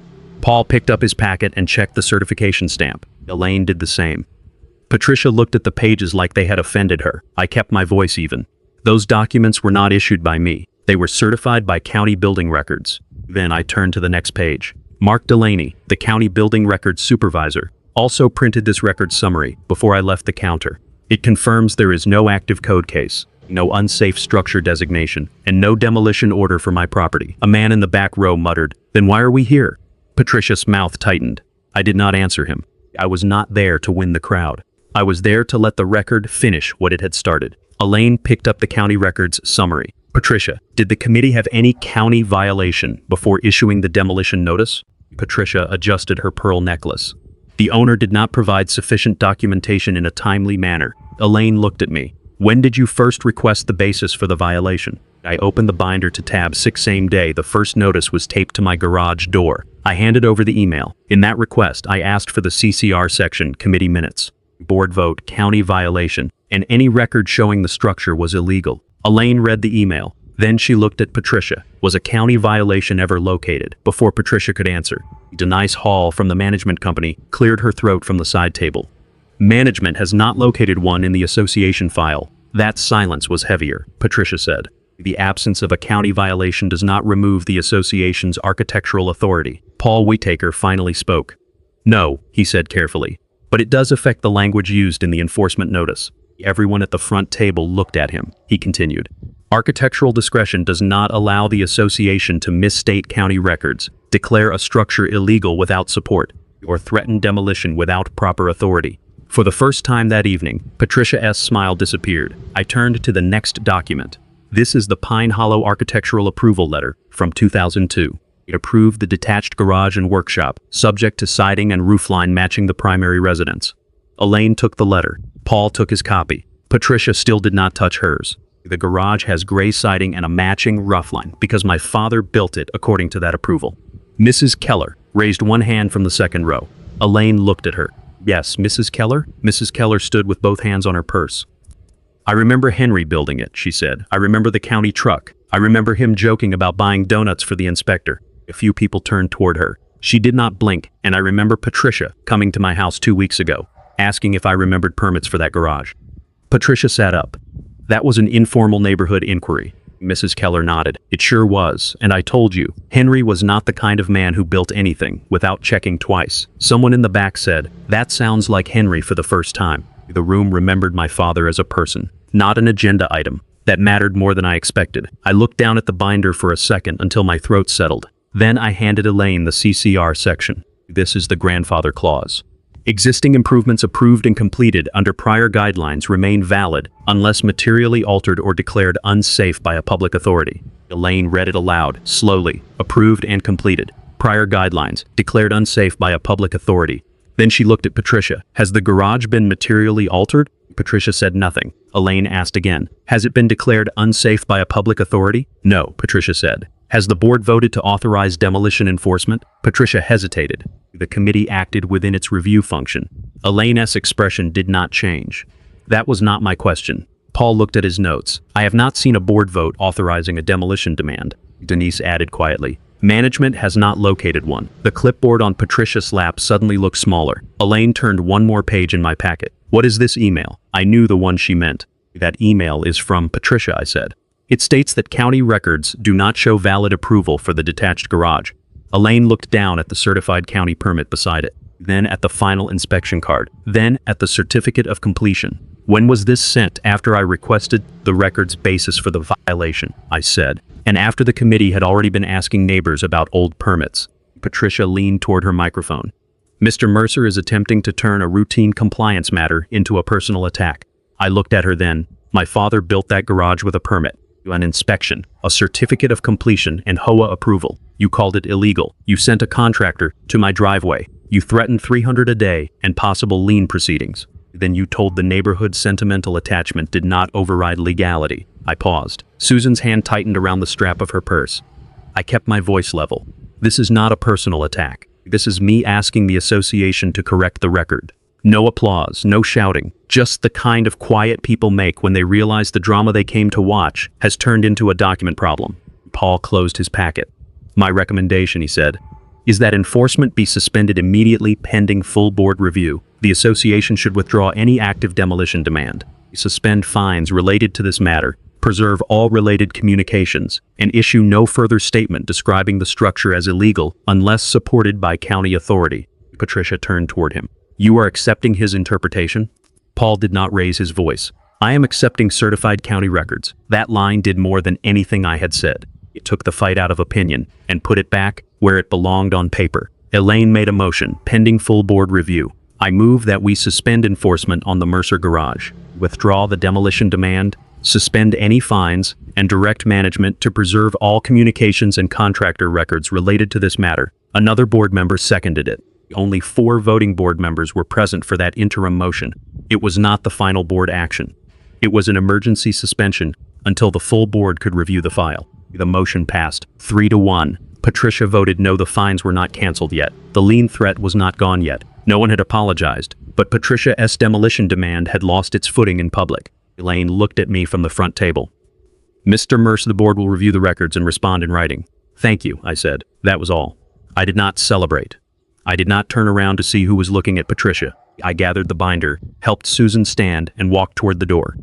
Paul picked up his packet and checked the certification stamp. Elaine did the same. Patricia looked at the pages like they had offended her. I kept my voice even. Those documents were not issued by me. They were certified by county building records. Then I turned to the next page. Mark Delaney, the county building records supervisor, also printed this record summary before I left the counter. It confirms there is no active code case, no unsafe structure designation, and no demolition order for my property. A man in the back row muttered, "Then why are we here?" Patricia's mouth tightened. I did not answer him. I was not there to win the crowd. I was there to let the record finish what it had started. Elaine picked up the county records summary. Patricia, did the committee have any county violation before issuing the demolition notice? Patricia adjusted her pearl necklace. The owner did not provide sufficient documentation in a timely manner. Elaine looked at me. When did you first request the basis for the violation? I opened the binder to tab 6. Same day, the first notice was taped to my garage door. I handed over the email. In that request, I asked for the CCR section, committee minutes, board vote, county violation, and any record showing the structure was illegal. Elaine read the email. Then she looked at Patricia. Was a county violation ever located? Before Patricia could answer, Denise Hall from the management company cleared her throat from the side table. Management has not located one in the association file. That silence was heavier, Patricia said. The absence of a county violation does not remove the association's architectural authority. Paul Whittaker finally spoke. No, he said carefully, but it does affect the language used in the enforcement notice. Everyone at the front table looked at him. He continued. Architectural discretion does not allow the association to misstate county records, declare a structure illegal without support, or threaten demolition without proper authority. For the first time that evening, Patricia's smile disappeared. I turned to the next document. This is the Pine Hollow Architectural Approval Letter from 2002. It approved the detached garage and workshop, subject to siding and roofline matching the primary residence. Elaine took the letter. Paul took his copy. Patricia still did not touch hers. The garage has gray siding and a matching roofline because my father built it according to that approval. Mrs. Keller raised one hand from the second row. Elaine looked at her. Yes, Mrs. Keller? Mrs. Keller stood with both hands on her purse. I remember Henry building it, she said. I remember the county truck. I remember him joking about buying donuts for the inspector. A few people turned toward her. She did not blink, and I remember Patricia coming to my house 2 weeks ago, asking if I remembered permits for that garage. Patricia sat up. That was an informal neighborhood inquiry. Mrs. Keller nodded. It sure was, and I told you, Henry was not the kind of man who built anything without checking twice. Someone in the back said, "That sounds like Henry for the first time." The room remembered my father as a person, not an agenda item. That mattered more than I expected. I looked down at the binder for a second until my throat settled. Then I handed Elaine the CCR section. This is the grandfather clause. Existing improvements approved and completed under prior guidelines remain valid unless materially altered or declared unsafe by a public authority. Elaine read it aloud, slowly. Approved and completed. Prior guidelines, declared unsafe by a public authority. Then she looked at Patricia. Has the garage been materially altered? Patricia said nothing. Elaine asked again. Has it been declared unsafe by a public authority? No, Patricia said. Has the board voted to authorize demolition enforcement? Patricia hesitated. The committee acted within its review function. Elaine's expression did not change. That was not my question. Paul looked at his notes. I have not seen a board vote authorizing a demolition demand. Denise added quietly. Management has not located one. The clipboard on Patricia's lap suddenly looked smaller. Elaine turned one more page in my packet. What is this email? I knew the one she meant. That email is from Patricia, I said. It states that county records do not show valid approval for the detached garage. Elaine looked down at the certified county permit beside it, then at the final inspection card, then at the certificate of completion. When was this sent? After I requested the record's basis for the violation, I said, and after the committee had already been asking neighbors about old permits. Patricia leaned toward her microphone. Mr. Mercer is attempting to turn a routine compliance matter into a personal attack. I looked at her then. My father built that garage with a permit, an inspection, a certificate of completion, and HOA approval. You called it illegal. You sent a contractor to my driveway. You threatened $300 a day and possible lien proceedings. Then you told the neighborhood sentimental attachment did not override legality. I paused. Susan's hand tightened around the strap of her purse. I kept my voice level. This is not a personal attack. This is me asking the association to correct the record. No applause, no shouting, just the kind of quiet people make when they realize the drama they came to watch has turned into a document problem. Paul closed his packet. My recommendation, he said, is that enforcement be suspended immediately pending full board review. The association should withdraw any active demolition demand, suspend fines related to this matter, preserve all related communications, and issue no further statement describing the structure as illegal unless supported by county authority. Patricia turned toward him. You are accepting his interpretation? Paul did not raise his voice. I am accepting certified county records. That line did more than anything I had said. It took the fight out of opinion and put it back where it belonged on paper. Elaine made a motion, pending full board review. I move that we suspend enforcement on the Mercer garage, withdraw the demolition demand, suspend any fines, and direct management to preserve all communications and contractor records related to this matter. Another board member seconded it. Only 4 voting board members were present for that interim motion. It was not the final board action. It was an emergency suspension until the full board could review the file. The motion passed 3-1. Patricia voted no, the fines were not canceled yet. The lien threat was not gone yet. No one had apologized, but Patricia's demolition demand had lost its footing in public. Elaine looked at me from the front table. Mr. Mercer, the board will review the records and respond in writing. Thank you, I said. That was all. I did not celebrate. I did not turn around to see who was looking at Patricia. I gathered the binder, helped Susan stand, and walked toward the door.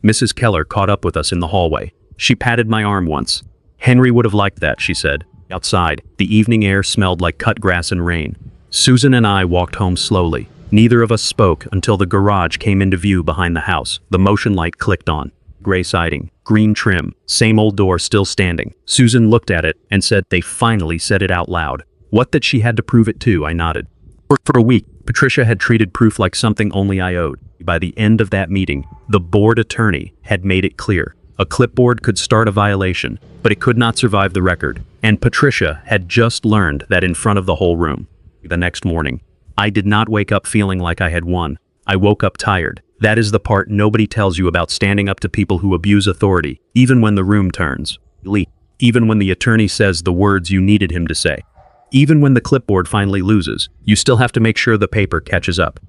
Mrs. Keller caught up with us in the hallway. She patted my arm once. Henry would have liked that, she said. Outside, the evening air smelled like cut grass and rain. Susan and I walked home slowly. Neither of us spoke until the garage came into view behind the house. The motion light clicked on. Gray siding, green trim, same old door still standing. Susan looked at it and said they finally said it out loud. What, that she had to prove it too? I nodded. For a week, Patricia had treated proof like something only I owed. By the end of that meeting, the board attorney had made it clear. A clipboard could start a violation, but it could not survive the record. And Patricia had just learned that in front of the whole room. The next morning, I did not wake up feeling like I had won. I woke up tired. That is the part nobody tells you about standing up to people who abuse authority, even when the room turns. Even when the attorney says the words you needed him to say. Even when the clipboard finally loses, you still have to make sure the paper catches up.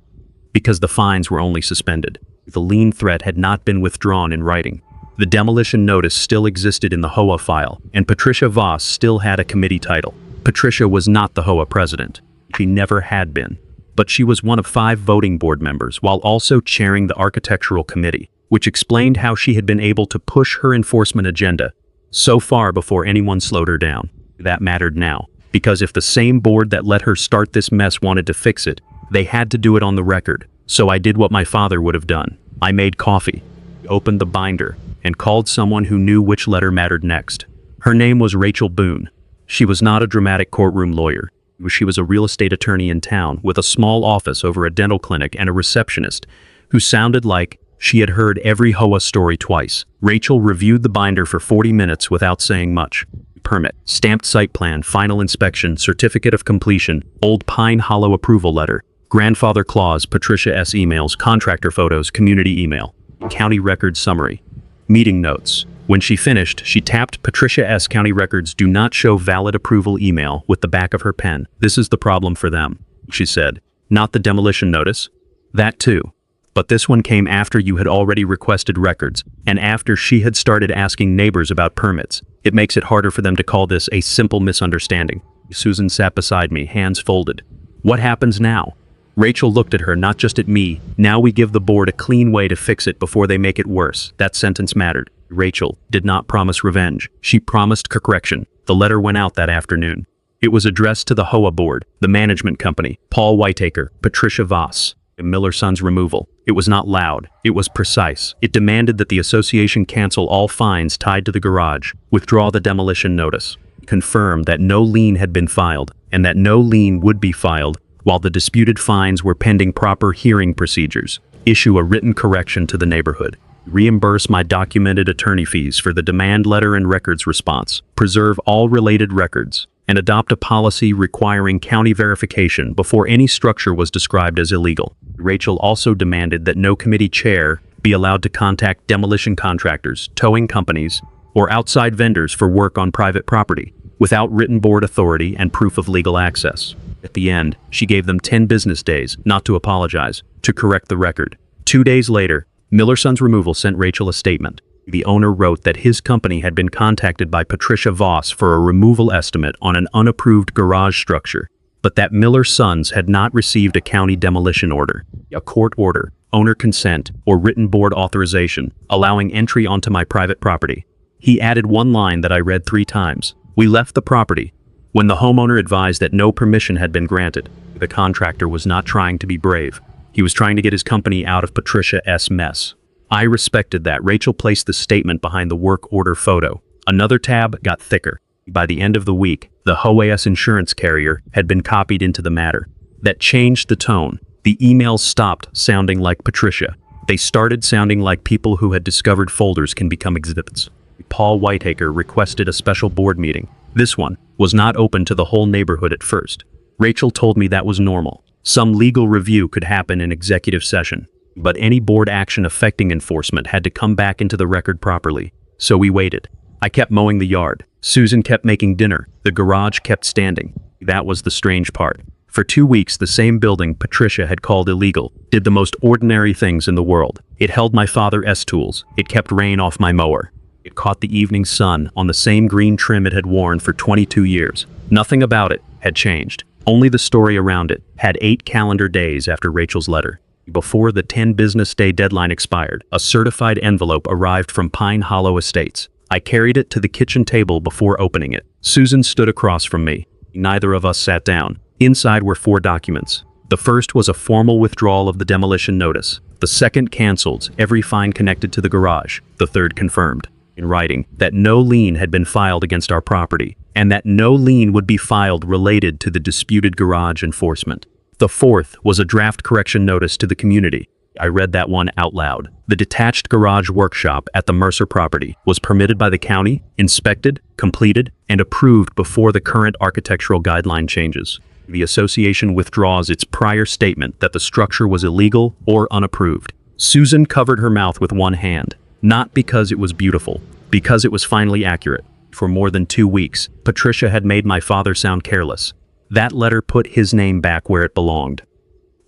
Because the fines were only suspended. The lien threat had not been withdrawn in writing. The demolition notice still existed in the HOA file, and Patricia Voss still had a committee title. Patricia was not the HOA president. She never had been. But she was one of 5 voting board members while also chairing the architectural committee, which explained how she had been able to push her enforcement agenda so far before anyone slowed her down. That mattered now, because if the same board that let her start this mess wanted to fix it, they had to do it on the record. So I did what my father would have done. I made coffee, opened the binder, and called someone who knew which letter mattered next. Her name was Rachel Boone. She was not a dramatic courtroom lawyer. She was a real estate attorney in town with a small office over a dental clinic and a receptionist who sounded like she had heard every HOA story twice. Rachel reviewed the binder for 40 minutes without saying much. Permit, stamped site plan, final inspection, certificate of completion, old Pine Hollow approval letter, grandfather clause, Patricia S. emails, contractor photos, community email, county records summary, meeting notes. When she finished, she tapped Patricia S. County records do not show valid approval email with the back of her pen. This is the problem for them, she said. Not the demolition notice. That too. But this one came after you had already requested records, and after she had started asking neighbors about permits. It makes it harder for them to call this a simple misunderstanding. Susan sat beside me, hands folded. What happens now? Rachel looked at her, not just at me. Now we give the board a clean way to fix it before they make it worse. That sentence mattered. Rachel did not promise revenge. She promised correction. The letter went out that afternoon. It was addressed to the HOA board, the management company, Paul Whitaker, Patricia Voss, and Miller Sons removal. It was not loud. It was precise. It demanded that the association cancel all fines tied to the garage, withdraw the demolition notice, confirm that no lien had been filed, and that no lien would be filed while the disputed fines were pending proper hearing procedures, issue a written correction to the neighborhood, reimburse my documented attorney fees for the demand letter and records response, preserve all related records, and adopt a policy requiring county verification before any structure was described as illegal. Rachel also demanded that no committee chair be allowed to contact demolition contractors, towing companies, or outside vendors for work on private property without written board authority and proof of legal access. At the end, she gave them 10 business days, not to apologize, to correct the record. 2 days later, Miller Sons Removal sent Rachel a statement. The owner wrote that his company had been contacted by Patricia Voss for a removal estimate on an unapproved garage structure, but that Miller Sons had not received a county demolition order, a court order, owner consent, or written board authorization, allowing entry onto my private property. He added one line that I read 3 times. We left the property. When the homeowner advised that no permission had been granted, the contractor was not trying to be brave. He was trying to get his company out of Patricia S. mess. I respected that. Rachel placed the statement behind the work order photo. Another tab got thicker. By the end of the week, the HOA's insurance carrier had been copied into the matter. That changed the tone. The emails stopped sounding like Patricia. They started sounding like people who had discovered folders can become exhibits. Paul Whitaker requested a special board meeting. This one was not open to the whole neighborhood at first. Rachel told me that was normal. Some legal review could happen in executive session, but any board action affecting enforcement had to come back into the record properly. So we waited. I kept mowing the yard. Susan kept making dinner. The garage kept standing. That was the strange part. For 2 weeks, the same building Patricia had called illegal did the most ordinary things in the world. It held my father's tools. It kept rain off my mower. It caught the evening sun on the same green trim it had worn for 22 years. Nothing about it had changed. Only the story around it had 8 calendar days after Rachel's letter. Before the 10 business day deadline expired, a certified envelope arrived from Pine Hollow Estates. I carried it to the kitchen table before opening it. Susan stood across from me. Neither of us sat down. Inside were 4 documents. The first was a formal withdrawal of the demolition notice. The second canceled every fine connected to the garage. The third confirmed, in writing, that no lien had been filed against our property, and that no lien would be filed related to the disputed garage enforcement. The fourth was a draft correction notice to the community. I read that one out loud. The detached garage workshop at the Mercer property was permitted by the county, inspected, completed, and approved before the current architectural guideline changes. The association withdraws its prior statement that the structure was illegal or unapproved. Susan covered her mouth with one hand, not because it was beautiful, because it was finally accurate. For more than 2 weeks, Patricia had made my father sound careless. That letter put his name back where it belonged.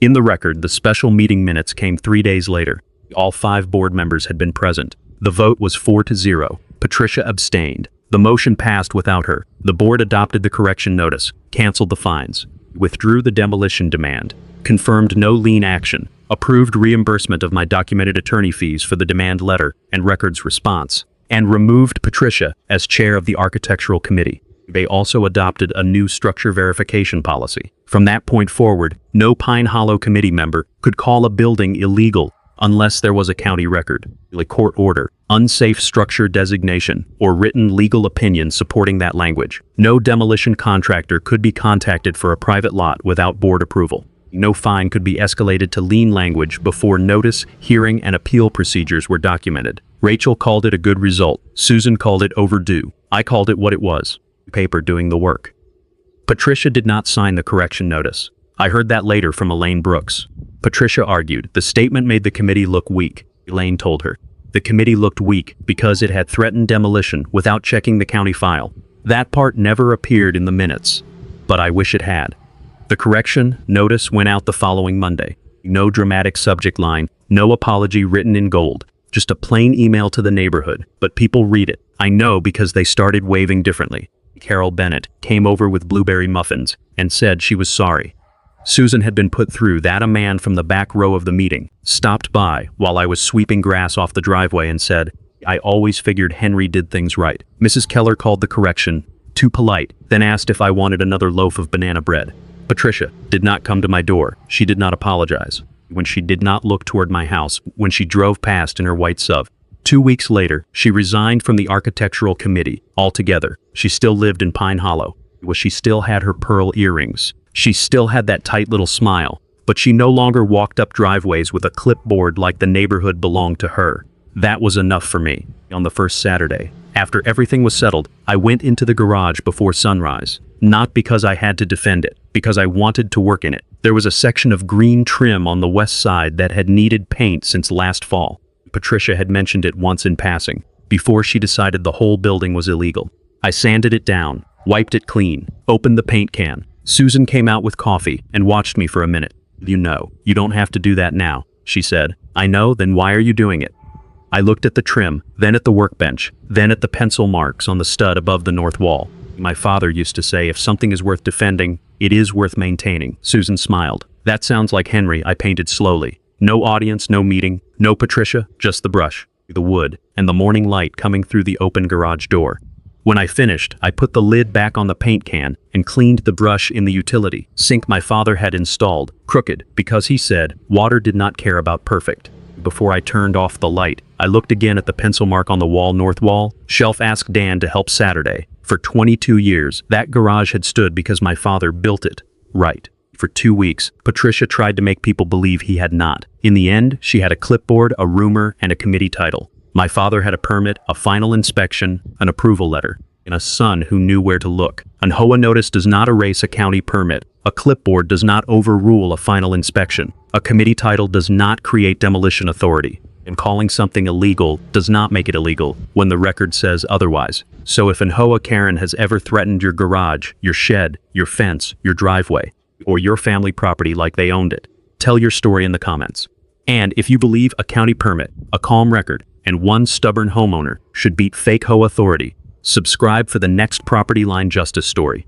In the record, the special meeting minutes came 3 days later. All 5 board members had been present. The vote was 4-0. Patricia abstained. The motion passed without her. The board adopted the correction notice, canceled the fines, withdrew the demolition demand, confirmed no lien action, approved reimbursement of my documented attorney fees for the demand letter and records response, and removed Patricia as chair of the architectural committee. They also adopted a new structure verification policy. From that point forward, no Pine Hollow committee member could call a building illegal unless there was a county record, a court order, unsafe structure designation, or written legal opinion supporting that language. No demolition contractor could be contacted for a private lot without board approval. No fine could be escalated to lien language before notice, hearing, and appeal procedures were documented. Rachel called it a good result. Susan called it overdue. I called it what it was: paper doing the work. Patricia did not sign the correction notice. I heard that later from Elaine Brooks. Patricia argued the statement made the committee look weak. Elaine told her the committee looked weak because it had threatened demolition without checking the county file. That part never appeared in the minutes, but I wish it had. The correction notice went out the following Monday. No dramatic subject line, no apology written in gold, just a plain email to the neighborhood, but people read it. I know because they started waving differently. Carol Bennett came over with blueberry muffins and said she was sorry. Susan had been put through that. A man from the back row of the meeting stopped by while I was sweeping grass off the driveway and said, "I always figured Henry did things right." Mrs. Keller called the correction too polite, then asked if I wanted another loaf of banana bread. Patricia did not come to my door. She did not apologize. When she did not look toward my house when she drove past in her white SUV. 2 weeks later, she resigned from the architectural committee altogether. She still lived in Pine Hollow. She still had her pearl earrings. She still had that tight little smile, but she no longer walked up driveways with a clipboard like the neighborhood belonged to her. That was enough for me. On the first Saturday, after everything was settled, I went into the garage before sunrise. Not because I had to defend it, because I wanted to work in it. There was a section of green trim on the west side that had needed paint since last fall. Patricia had mentioned it once in passing, before she decided the whole building was illegal. I sanded it down, wiped it clean, opened the paint can. Susan came out with coffee and watched me for a minute. "You know, you don't have to do that now," she said. "I know, then why are you doing it?" I looked at the trim, then at the workbench, then at the pencil marks on the stud above the north wall. My father used to say, if something is worth defending, it is worth maintaining. Susan smiled. "That sounds like Henry," I painted slowly. No audience, no meeting, no Patricia, just the brush, the wood, and the morning light coming through the open garage door. When I finished, I put the lid back on the paint can and cleaned the brush in the utility sink my father had installed, crooked, because he said water did not care about perfect. Before I turned off the light, I looked again at the pencil mark on the wall, north wall. Shelf asked Dan to help Saturday. For 22 years, that garage had stood because my father built it. Right. For 2 weeks, Patricia tried to make people believe he had not. In the end, she had a clipboard, a rumor, and a committee title. My father had a permit, a final inspection, an approval letter, and a son who knew where to look. An HOA notice does not erase a county permit. A clipboard does not overrule a final inspection. A committee title does not create demolition authority. And calling something illegal does not make it illegal when the record says otherwise. So if an HOA Karen has ever threatened your garage, your shed, your fence, your driveway, or your family property like they owned it, tell your story in the comments. And if you believe a county permit, a calm record, and one stubborn homeowner should beat fake HOA authority, subscribe for the next property line justice story.